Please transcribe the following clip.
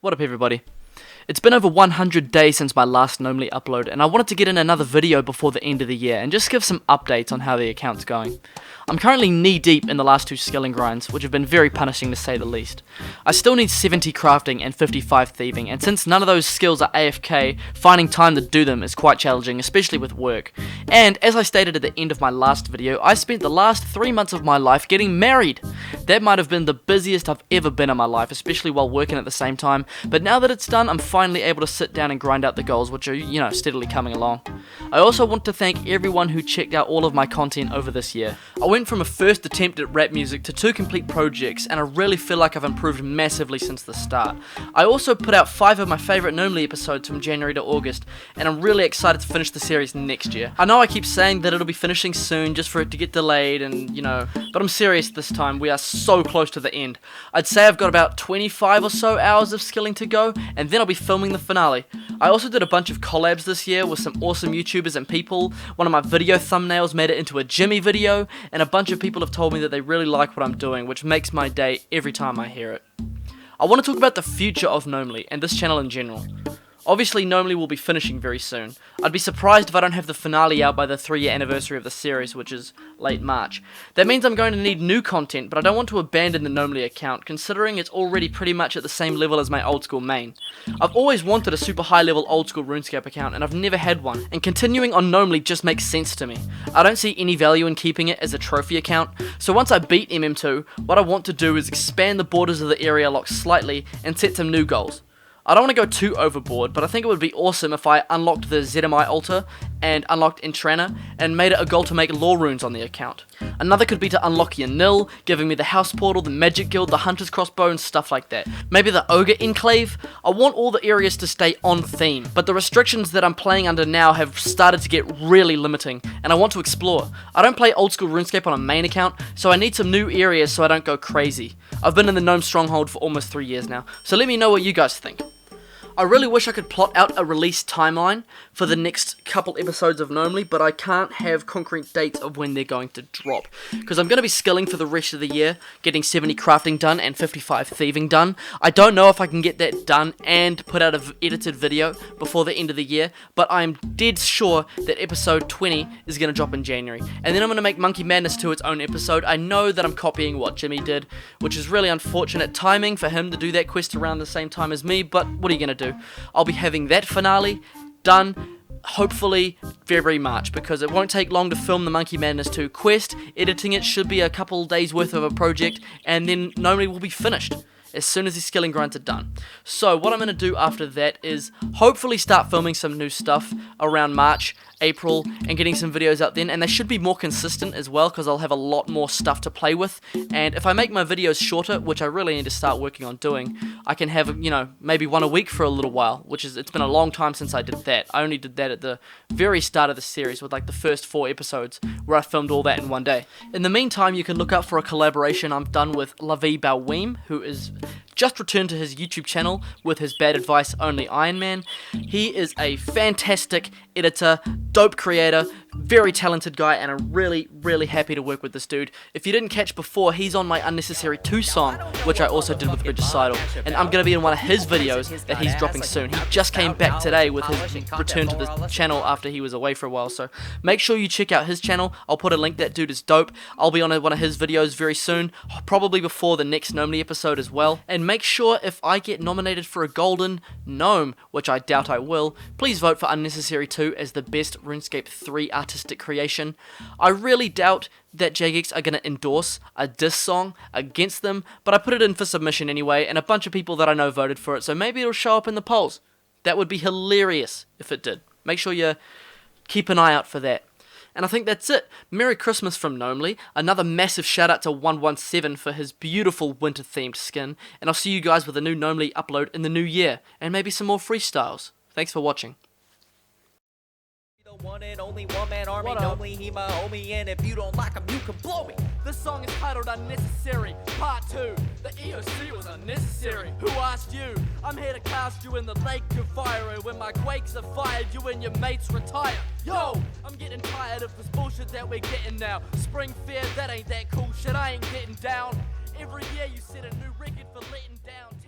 What up, everybody? It's been over 100 days since my last GNOMELY upload, and I wanted to get in another video before the end of the year and just give some updates on how the account's going. I'm currently knee-deep in the last two skilling grinds, which have been very punishing to say the least. I still need 70 crafting and 55 thieving, and since none of those skills are AFK, finding time to do them is quite challenging, especially with work. And, as I stated at the end of my last video, I spent the last 3 months of my life getting married! That might have been the busiest I've ever been in my life, especially while working at the same time, but now that it's done, I'm finally able to sit down and grind out the goals, which are, steadily coming along. I also want to thank everyone who checked out all of my content over this year. I went from a first attempt at rap music to 2 complete projects, and I really feel like I've improved massively since the start. I also put out 5 of my favourite GNOMELY episodes from January to August, and I'm really excited to finish the series next year. I know I keep saying that it'll be finishing soon just for it to get delayed and, but I'm serious this time. We are so close to the end. I'd say I've got about 25 or so hours of skilling to go, and then I'll be filming the finale. I also did a bunch of collabs this year with some awesome YouTubers and people. One of my video thumbnails made it into a Jimmy video, and a bunch of people have told me that they really like what I'm doing, which makes my day every time I hear it. I want to talk about the future of GNOMELY, and this channel in general. Obviously, GNOMELY will be finishing very soon. I'd be surprised if I don't have the finale out by the 3-year anniversary of the series, which is late March. That means I'm going to need new content, but I don't want to abandon the GNOMELY account, considering it's already pretty much at the same level as my old school main. I've always wanted a super high level old school RuneScape account, and I've never had one, and continuing on GNOMELY just makes sense to me. I don't see any value in keeping it as a trophy account, so once I beat MM2, what I want to do is expand the borders of the area lock slightly and set some new goals. I don't want to go too overboard, but I think it would be awesome if I unlocked the ZMI altar and unlocked Entrana and made it a goal to make lore runes on the account. Another could be to unlock your Nil, giving me the house portal, the magic guild, the hunter's crossbow and stuff like that. Maybe the ogre enclave. I want all the areas to stay on theme, but the restrictions that I'm playing under now have started to get really limiting, and I want to explore. I don't play old school RuneScape on a main account, so I need some new areas so I don't go crazy. I've been in the Gnome Stronghold for almost 3 years now, so let me know what you guys think. I really wish I could plot out a release timeline for the next couple episodes of GNOMELY, but I can't have concrete dates of when they're going to drop, because I'm going to be skilling for the rest of the year, getting 70 crafting done and 55 thieving done. I don't know if I can get that done and put out an edited video before the end of the year, but I'm dead sure that episode 20 is going to drop in January, and then I'm going to make Monkey Madness 2 its own episode. I know that I'm copying what Jimmy did, which is really unfortunate timing for him to do that quest around the same time as me, but what are you going to do? I'll be having that finale done, hopefully February, March, because it won't take long to film the Monkey Madness 2 quest. Editing it should be a couple days worth of a project, and then GNOMELY will be finished as soon as the skilling grinds are done. So what I'm going to do after that is hopefully start filming some new stuff around March, April, and getting some videos out then, and they should be more consistent as well, because I'll have a lot more stuff to play with. And if I make my videos shorter, which I really need to start working on doing, I can have, maybe one a week for a little while, it's been a long time since I did that. I only did that at the very start of the series with like the first 4 episodes where I filmed all that in one day. In the meantime, you can look out for a collaboration I've done with Vie BAOIM, who is just returned to his YouTube channel with his Bad Advice Only Iron Man. He is a fantastic editor, dope creator, very talented guy, and I'm really, really happy to work with this dude. If you didn't catch before, he's on my Unnecessary 2 song, which I also did with Regicidal, and I'm going to be in one of his videos that he's dropping soon. He just came back today with his return to the channel after he was away for a while, so make sure you check out his channel. I'll put a link. That dude is dope. I'll be on one of his videos very soon, probably before the next GNOMELY episode as well. And make sure if I get nominated for a Golden Gnome, which I doubt I will, please vote for Unnecessary 2 as the best RuneScape 3 artistic creation. I really doubt that Jagex are going to endorse a diss song against them, but I put it in for submission anyway, and a bunch of people that I know voted for it, so maybe it'll show up in the polls. That would be hilarious if it did. Make sure you keep an eye out for that. And I think that's it. Merry Christmas from GNOMELY. Another massive shout out to 117 for his beautiful winter themed skin. And I'll see you guys with a new GNOMELY upload in the new year. And maybe some more freestyles. Thanks for watching. One and only one man army, GNOMELY, he my homie, and if you don't like him, you can blow me. This song is titled Unnecessary, Part 2. The EOC was unnecessary. Who asked you? I'm here to cast you in the lake of fire. When my quakes are fired, you and your mates retire. Yo, I'm getting tired of this bullshit that we're getting now. Spring Fair, that ain't that cool shit, I ain't getting down. Every year you set a new record for letting down.